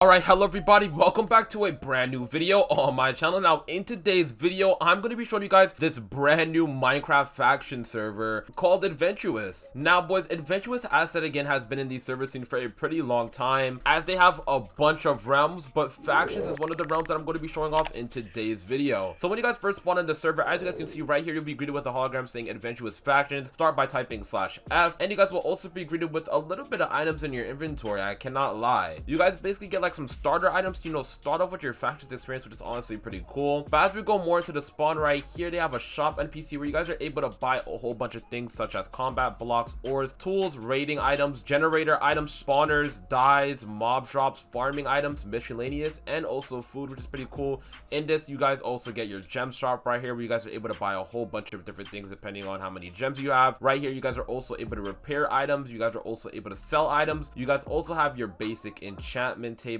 Alright, hello everybody, welcome back to a brand new video on my channel. Now, in today's video, I'm going to be showing you guys this brand new Minecraft faction server called Adventurous. Now, boys, Adventurous, as said again, has been in the server scene for a pretty long time, as they have a bunch of realms, but factions is one of the realms that I'm going to be showing off in today's video. So when you guys first spawn in the server, as you guys can see right here, you'll be greeted with a hologram saying Adventurous Factions. Start by typing /F, and you guys will also be greeted with a little bit of items in your inventory. I cannot lie. You guys basically get like some starter items to, start off with your factions experience, which is honestly pretty cool. But as we go more into the spawn right here, they have a shop NPC where you guys are able to buy a whole bunch of things such as combat blocks, ores, tools, raiding items, generator items, spawners, dyes, mob drops, farming items, miscellaneous, and also food, which is pretty cool. In this, you guys also get your gem shop right here where you guys are able to buy a whole bunch of different things depending on how many gems you have. Right here, you guys are also able to repair items. You guys are also able to sell items. You guys also have your basic enchantment table,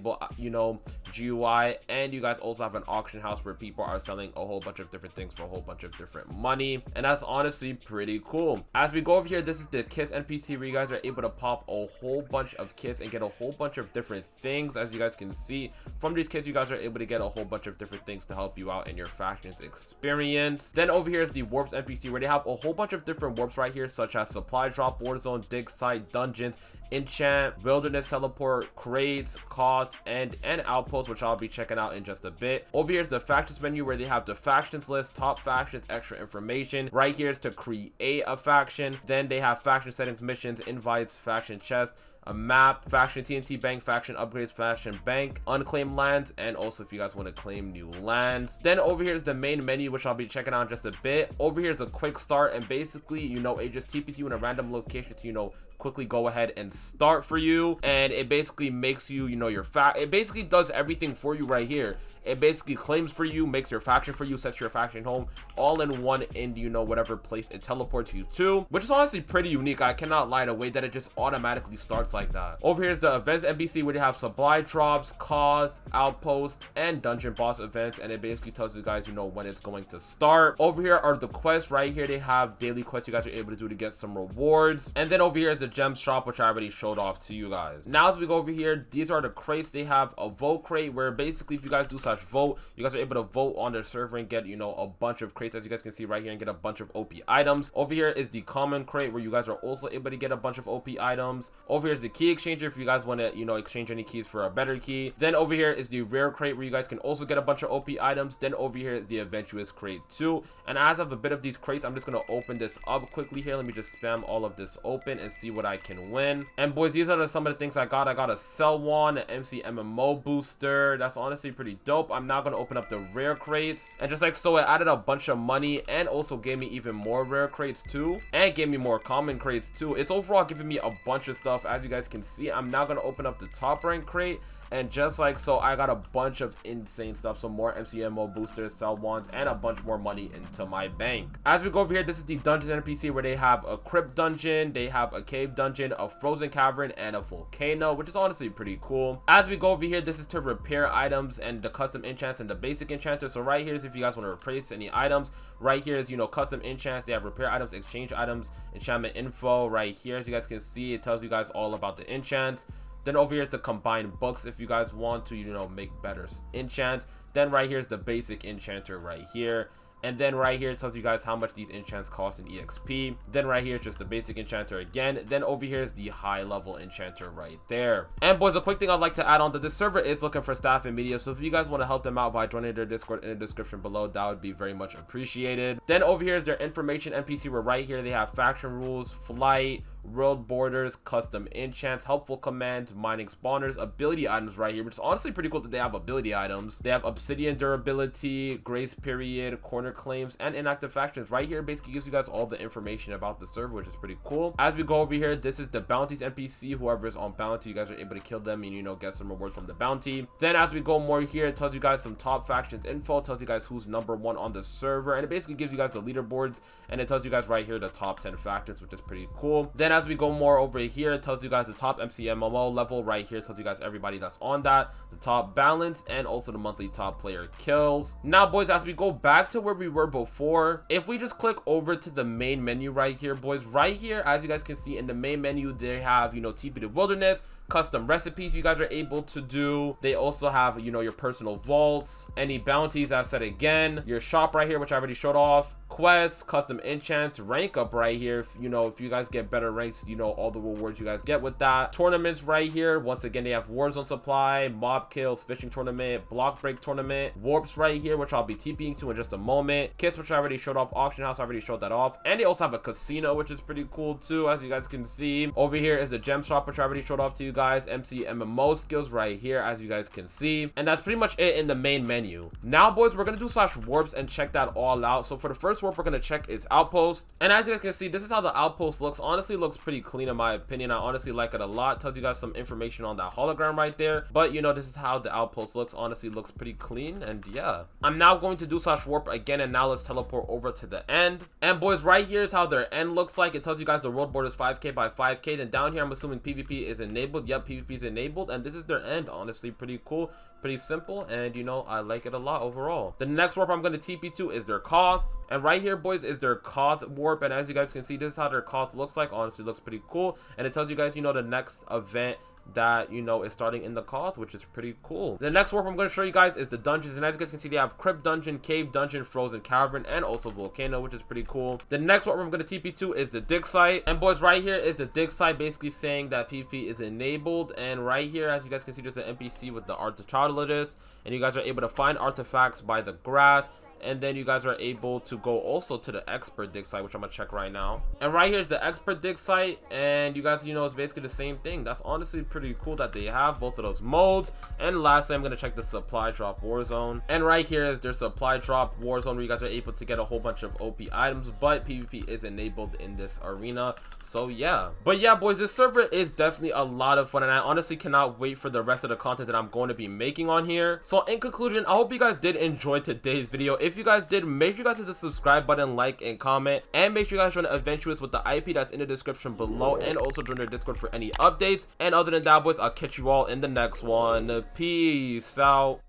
GUI, and you guys also have an auction house where people are selling a whole bunch of different things for a whole bunch of different money, and that's honestly pretty cool. As we go over here, this is the kits NPC where you guys are able to pop a whole bunch of kits and get a whole bunch of different things. As you guys can see from these kits, you guys are able to get a whole bunch of different things to help you out in your factions experience. Then over here is the warps NPC where they have a whole bunch of different warps right here, such as supply drop, war zone, dig site, dungeons, enchant, wilderness teleport, crates, cost, and outpost, which I'll be checking out in just a bit. Over here is the factions menu where they have the factions list, top factions, extra information. Right here is to create a faction. Then they have faction settings, missions, invites, faction chest, a map, faction TNT bank, faction upgrades, faction bank, unclaimed lands, and also if you guys want to claim new lands. Then over here is the main menu, which I'll be checking out in just a bit. Over here is a quick start, and basically it just TPs you in a random location to quickly go ahead and start for you, and it basically makes you it basically does everything for you right here. It basically claims for you, makes your faction for you, sets your faction home all in one in whatever place it teleports you to, which is honestly pretty unique. I cannot lie, the way that it just automatically starts like that. Over here is the events NPC where they have supply drops, cost, outpost, and dungeon boss events, and it basically tells you guys when it's going to start. Over here are the quests. Right here they have daily quests you guys are able to do to get some rewards, and then over here is the gem shop, which I already showed off to you guys. Now as we go over here, these are the crates. They have a vote crate where basically if you guys do vote, you guys are able to vote on their server and get a bunch of crates, as you guys can see right here, and get a bunch of OP items. Over here is the common crate where you guys are also able to get a bunch of OP items. Over here is the key exchanger if you guys want to exchange any keys for a better key. Then over here is the rare crate where you guys can also get a bunch of OP items. Then over here is the adventurous crate too, and as I have a bit of these crates, I'm just going to open this up quickly here. Let me just spam all of this open and see what I can win. And boys, these are some of the things I got. I got a sell one, an MC MMO booster. That's honestly pretty dope. I'm now going to open up the rare crates, and just like so, it added a bunch of money and also gave me even more rare crates too, and gave me more common crates too. It's overall giving me a bunch of stuff. As you guys can see, I'm now going to open up the top rank crate, and just like so, I got a bunch of insane stuff. So more MCMO boosters, sell wands, and a bunch more money into my bank. As we go over here, this is the dungeon NPC where they have a crypt dungeon, they have a cave dungeon, a frozen cavern, and a volcano, which is honestly pretty cool. As we go over here, this is to repair items and the custom enchants and the basic enchanter. So right here is if you guys want to replace any items. Right here is custom enchants. They have repair items, exchange items, enchantment info. Right here, as you guys can see, it tells you guys all about the enchants. Then over here is the combined books if you guys want to make better enchants. Then right here is the basic enchanter right here, and then right here it tells you guys how much these enchants cost in EXP. Then right here is just the basic enchanter again. Then over here is the high level enchanter right there. And boys, a quick thing I'd like to add on, that this server is looking for staff and media, so if you guys want to help them out by joining their Discord in the description below, that would be very much appreciated. Then over here is their information NPC where right here they have faction rules, flight, world borders, custom enchants, helpful commands, mining spawners, ability items right here, which is honestly pretty cool that they have ability items. They have obsidian durability, grace period, corner claims, and inactive factions. Right here basically gives you guys all the information about the server, which is pretty cool. As we go over here, this is the bounties NPC. Whoever is on bounty, you guys are able to kill them and get some rewards from the bounty. Then as we go more here, it tells you guys some top factions info, tells you guys who's #1 on the server, and it basically gives you guys the leaderboards, and it tells you guys right here the top 10 factions, which is pretty cool. Then as we go more over here, it tells you guys the top MCMMO level. Right here it tells you guys everybody that's on that, the top balance, and also the monthly top player kills. Now boys, as we go back to where we were before, if we just click over to the main menu right here, boys, right here, as you guys can see in the main menu, they have TP to wilderness, custom recipes you guys are able to do. They also have, you know, your personal vaults, any bounties, as I said again, your shop right here, which I already showed off, quests, custom enchants, rank up right here. If you guys get better ranks, you know, all the rewards you guys get with that. Tournaments right here, once again, they have Warzone supply, mob kills, fishing tournament, block break tournament, warps right here, which I'll be TPing to in just a moment, kits, which I already showed off, auction house, I already showed that off, and they also have a casino, which is pretty cool too, as you guys can see. Over here is the gem shop, which I already showed off to you guys, MC MMO skills right here, as you guys can see, and that's pretty much it in the main menu. Now, boys, we're gonna do /warps and check that all out. So for the first warp we're gonna check is outpost, and as you guys can see, this is how the outpost looks. Honestly, looks pretty clean in my opinion. I honestly like it a lot. Tells you guys some information on that hologram right there, but you know, this is how the outpost looks. Honestly, looks pretty clean. And yeah, I'm now going to do /warp again, and now let's teleport over to the end. And boys, right here is how their end looks like. It tells you guys the world border is 5k by 5k. Then down here, I'm assuming PvP is enabled. Yep, PvP is enabled, and this is their end. Honestly, pretty cool, pretty simple, and you know, I like it a lot overall. The next warp I'm going to TP to is their Koth, and right here, boys, is their Koth warp, and as you guys can see, this is how their Koth looks like. Honestly, looks pretty cool, and it tells you guys, you know, the next event that, you know, is starting in the Koth, which is pretty cool. The next warp I'm going to show you guys is the dungeons, and as you guys can see, they have Crypt Dungeon, Cave Dungeon, Frozen Cavern, and also Volcano, which is pretty cool. The next warp I'm going to TP to is the dig site, and boys, right here is the dig site, basically saying that PvP is enabled. And right here, as you guys can see, there's an NPC with the archaeologist, and you guys are able to find artifacts by the grass. And then you guys are able to go also to the expert dig site, which I'm gonna check right now. And right here is the expert dig site, and you guys, you know, it's basically the same thing. That's honestly pretty cool that they have both of those modes. And lastly, I'm gonna check the supply drop war zone, and right here is their supply drop war zone, where you guys are able to get a whole bunch of OP items, but PvP is enabled in this arena. So yeah, but yeah, boys, this server is definitely a lot of fun, and I honestly cannot wait for the rest of the content that I'm going to be making on here. So in conclusion, I hope you guys did enjoy today's video. If you guys did, make sure you guys hit the subscribe button, like, and comment, and make sure you guys join Adventurous with the IP that's in the description below, and also join their Discord for any updates. And other than that, boys, I'll catch you all in the next one. Peace out.